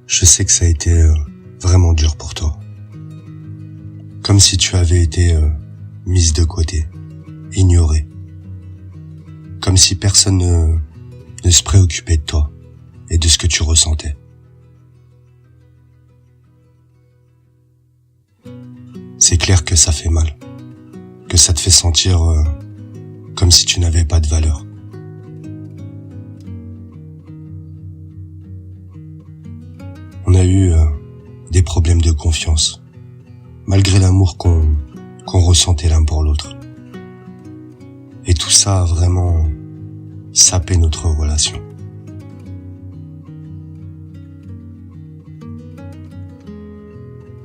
Je sais que ça a été vraiment dur pour toi. Comme si tu avais été mise de côté, ignorée. Comme si personne ne se préoccupait de toi et de ce que tu ressentais. C'est clair que ça fait mal, que ça te fait sentir comme si tu n'avais pas de valeur. On a eu des problèmes de confiance, malgré l'amour qu'on ressentait l'un pour l'autre. Et tout ça a vraiment sapé notre relation.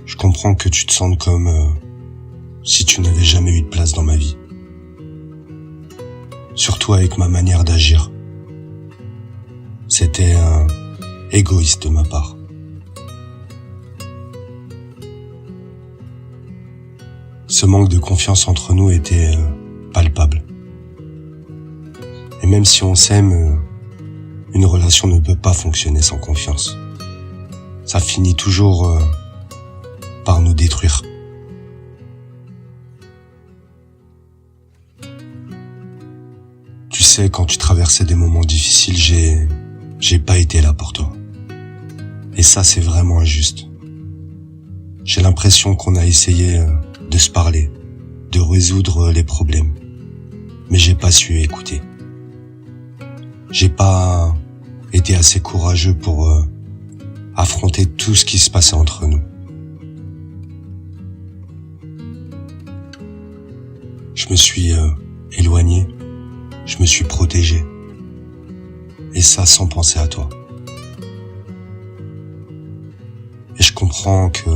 Je comprends que tu te sentes comme si tu n'avais jamais eu de place dans ma vie. Surtout avec ma manière d'agir. C'était égoïste de ma part. Ce manque de confiance entre nous était palpable. Et même si on s'aime, une relation ne peut pas fonctionner sans confiance. Ça finit toujours par nous détruire. Tu sais, quand tu traversais des moments difficiles, j'ai pas été là pour toi. Et ça, c'est vraiment injuste. J'ai l'impression qu'on a essayé de se parler, de résoudre les problèmes. Mais j'ai pas su écouter. J'ai pas été assez courageux pour affronter tout ce qui se passait entre nous. Je me suis éloigné, je me suis protégé. Et ça sans penser à toi. Et je comprends que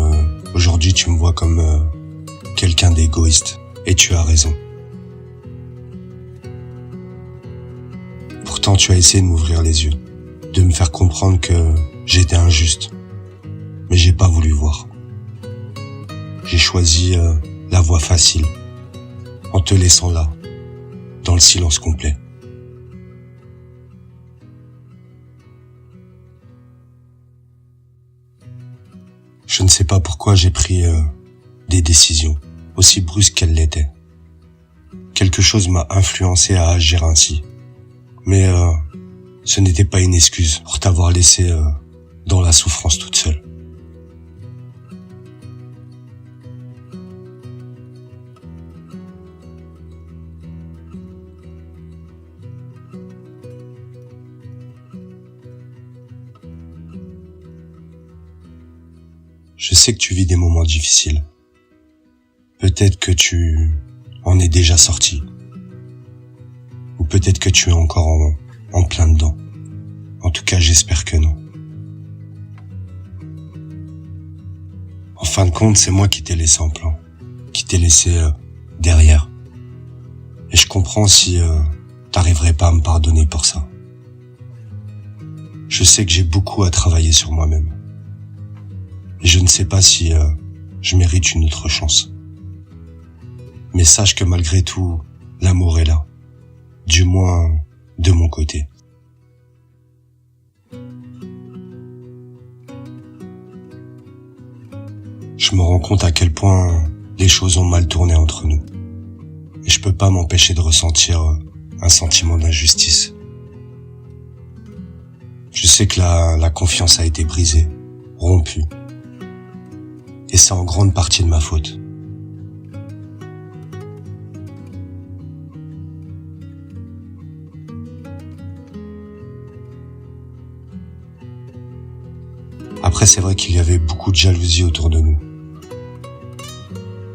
aujourd'hui tu me vois comme quelqu'un d'égoïste. Et tu as raison. Pourtant tu as essayé de m'ouvrir les yeux, de me faire comprendre que j'étais injuste. Mais j'ai pas voulu voir. J'ai choisi la voie facile, en te laissant là, dans le silence complet. Je ne sais pas pourquoi j'ai pris des décisions, aussi brusques qu'elles l'étaient. Quelque chose m'a influencé à agir ainsi. Mais ce n'était pas une excuse pour t'avoir laissé dans la souffrance toute seule. Je sais que tu vis des moments difficiles. Peut-être que tu en es déjà sorti. Ou peut-être que tu es encore en plein dedans. En tout cas, j'espère que non. En fin de compte, c'est moi qui t'ai laissé en plan. Qui t'ai laissé derrière. Et je comprends si t'arriverais pas à me pardonner pour ça. Je sais que j'ai beaucoup à travailler sur moi-même. Et je ne sais pas si je mérite une autre chance. Mais sache que malgré tout, l'amour est là. Du moins, de mon côté. Je me rends compte à quel point les choses ont mal tourné entre nous. Et je peux pas m'empêcher de ressentir un sentiment d'injustice. Je sais que la confiance a été brisée, rompue. Et c'est en grande partie de ma faute. Après, c'est vrai qu'il y avait beaucoup de jalousie autour de nous.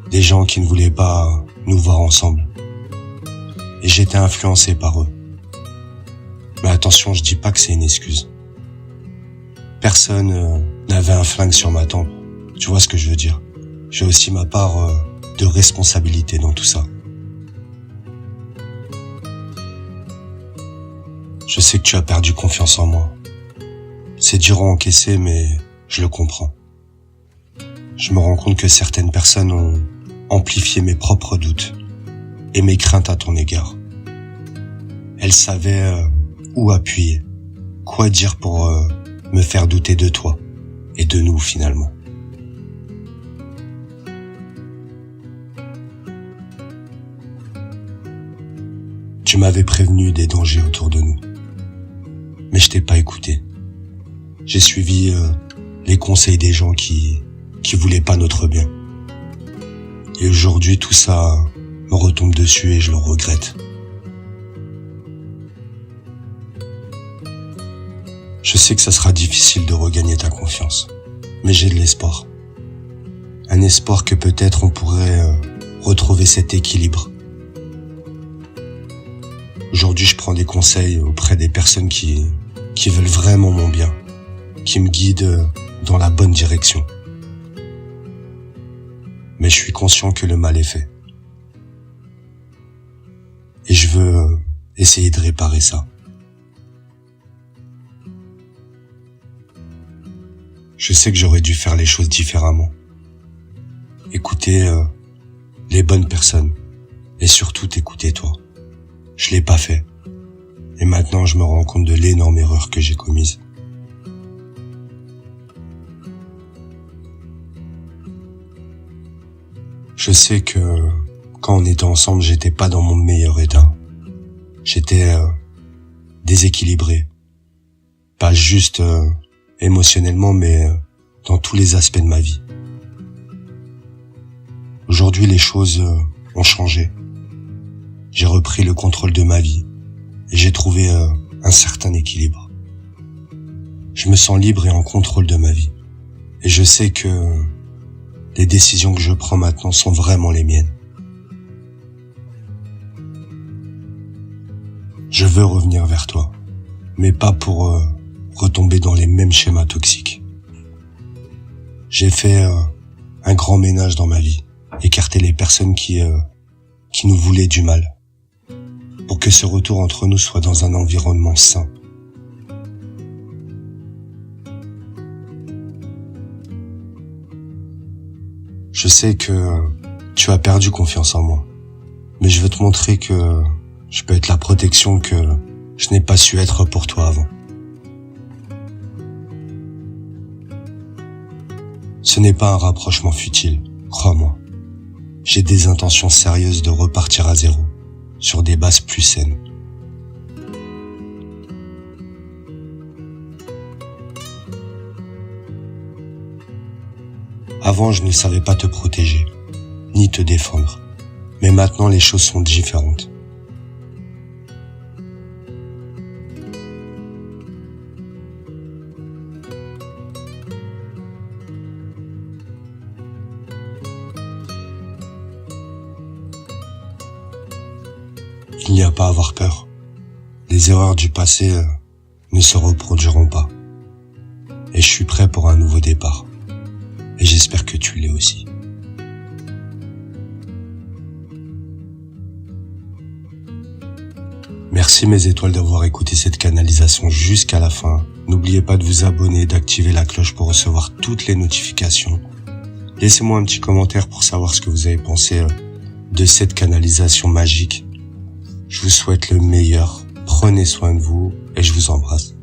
Des gens qui ne voulaient pas nous voir ensemble. Et j'étais influencé par eux. Mais attention, je dis pas que c'est une excuse. Personne n'avait un flingue sur ma tempe. Tu vois ce que je veux dire? J'ai aussi ma part de responsabilité dans tout ça. Je sais que tu as perdu confiance en moi. C'est dur à encaisser, mais je le comprends. Je me rends compte que certaines personnes ont amplifié mes propres doutes et mes craintes à ton égard. Elles savaient où appuyer, quoi dire pour me faire douter de toi et de nous finalement. Tu m'avais prévenu des dangers autour de nous, mais je t'ai pas écouté. J'ai suivi les conseils des gens qui voulaient pas notre bien. Et aujourd'hui, tout ça me retombe dessus et je le regrette. Je sais que ça sera difficile de regagner ta confiance, mais j'ai de l'espoir. Un espoir que peut-être on pourrait retrouver cet équilibre. Aujourd'hui, je prends des conseils auprès des personnes qui veulent vraiment mon bien, qui me guident dans la bonne direction. Mais je suis conscient que le mal est fait. Et je veux essayer de réparer ça. Je sais que j'aurais dû faire les choses différemment. Écouter les bonnes personnes et surtout t'écouter toi. Je l'ai pas fait. Et maintenant je me rends compte de l'énorme erreur que j'ai commise. Je sais que quand on était ensemble, j'étais pas dans mon meilleur état. J'étais déséquilibré. Pas juste émotionnellement, mais dans tous les aspects de ma vie. Aujourd'hui, les choses ont changé. J'ai repris le contrôle de ma vie et j'ai trouvé un certain équilibre. Je me sens libre et en contrôle de ma vie. Et je sais que les décisions que je prends maintenant sont vraiment les miennes. Je veux revenir vers toi, mais pas pour retomber dans les mêmes schémas toxiques. J'ai fait un grand ménage dans ma vie, écarter les personnes qui nous voulaient du mal, pour que ce retour entre nous soit dans un environnement sain. Je sais que tu as perdu confiance en moi, mais je veux te montrer que je peux être la protection que je n'ai pas su être pour toi avant. Ce n'est pas un rapprochement futile, crois-moi. J'ai des intentions sérieuses de repartir à zéro, sur des bases plus saines. Avant, je ne savais pas te protéger, ni te défendre. Mais maintenant, les choses sont différentes. Il n'y a pas à avoir peur. Les erreurs du passé ne se reproduiront pas. Et je suis prêt pour un nouveau départ. Et j'espère que tu l'es aussi. Merci mes étoiles d'avoir écouté cette canalisation jusqu'à la fin. N'oubliez pas de vous abonner et d'activer la cloche pour recevoir toutes les notifications. Laissez-moi un petit commentaire pour savoir ce que vous avez pensé de cette canalisation magique. Je vous souhaite le meilleur. Prenez soin de vous et je vous embrasse.